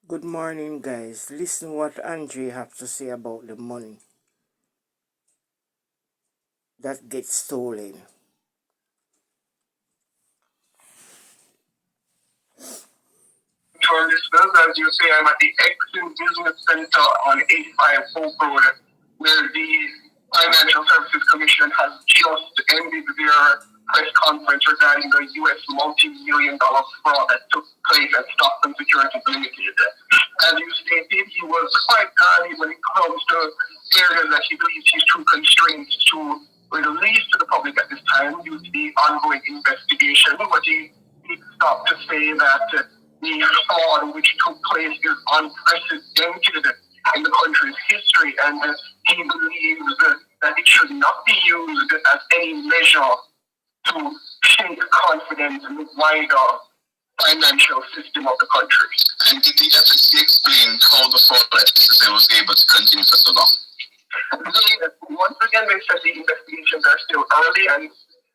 Good morning, guys. Listen what Andre have to say about the money that gets stolen. To our listeners, as you say, I'm at the Exim Business Center on 85 Hope Road, where the Financial Services Commission has just ended their press conference regarding the U.S. multi-million dollar fraud that took place at Stockton Securities Limited. As you stated, he was quite guarded when it comes to areas that he believes he's too constrained to release to the public at this time due to the ongoing investigation. But he stopped to say that the fraud which took place is unprecedented in the country's history, and he believes that it should not be used as any measure to shake confidence in the wider financial system of the country. And did the FSC explain how the fraud was able to continue for so long? Once again, they said the investigations are still early, and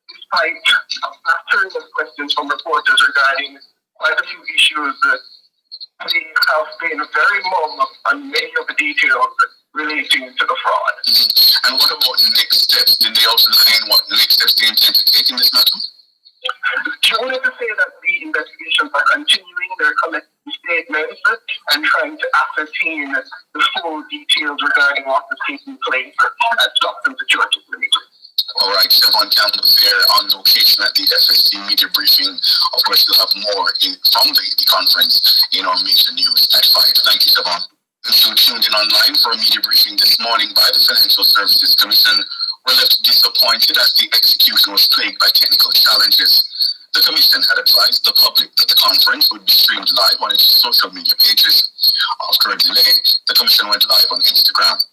despite a pattern of questions from reporters regarding quite a few issues, they have been very mum on many of the details relating to the fraud. Mm-hmm. And what about the next steps? Did they outline what the next steps they intend to take in this matter? She wanted to say that the investigations are continuing. They're collecting statements and trying to ascertain the full details regarding what is taking place at Stockton Securities Limited. All right, Siobhan Campbell there on location at the FSC media briefing. Of course, we'll have more from the conference in our major news at 5. Thank you, Siobhan. So tuned in online for a media briefing this morning by the Financial Services Commission were left disappointed as the execution was plagued by technical challenges. The Commission had advised the public that the conference would be streamed live on its social media pages. After a delay, the Commission went live on Instagram.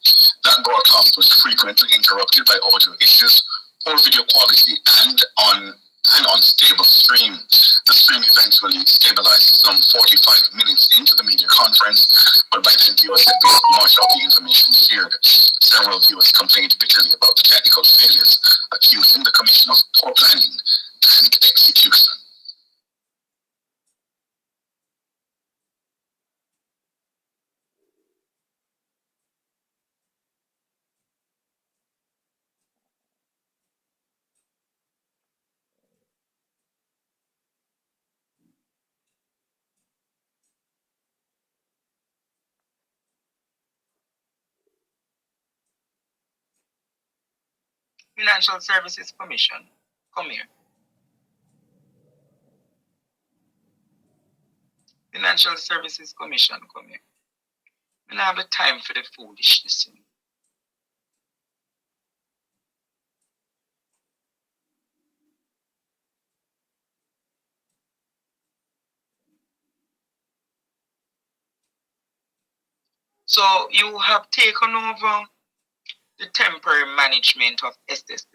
That broadcast was frequently interrupted by audio issues, poor video quality, and unstable stream. The stream eventually stabilized some 45 minutes into the media conference, but by then viewers had missed much of the information shared. Several viewers complained bitterly about the technical failures, accusing the Commission of poor planning and execution. Financial Services Commission, come here. Financial Services Commission, come here. We don't have the time for the foolishness. So you have taken over the temporary management of SSL.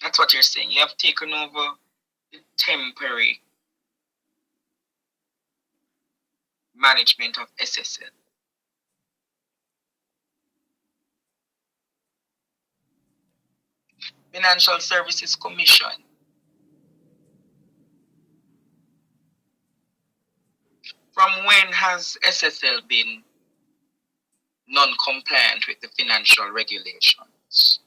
That's what you're saying. You have taken over the temporary management of SSL. Financial Services Commission. From when has SSL been non-compliant with the financial regulations?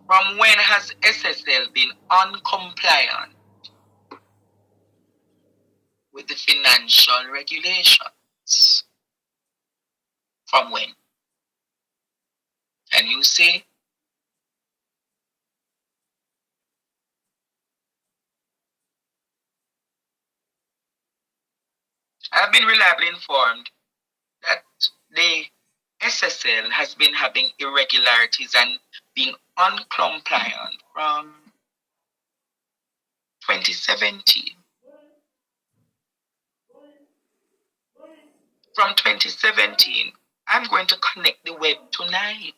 From when has SSL been uncompliant with the financial regulations? From when? Can you say? I've been reliably informed that the SSL has been having irregularities and being uncompliant from 2017. From 2017, I'm going to connect the web tonight.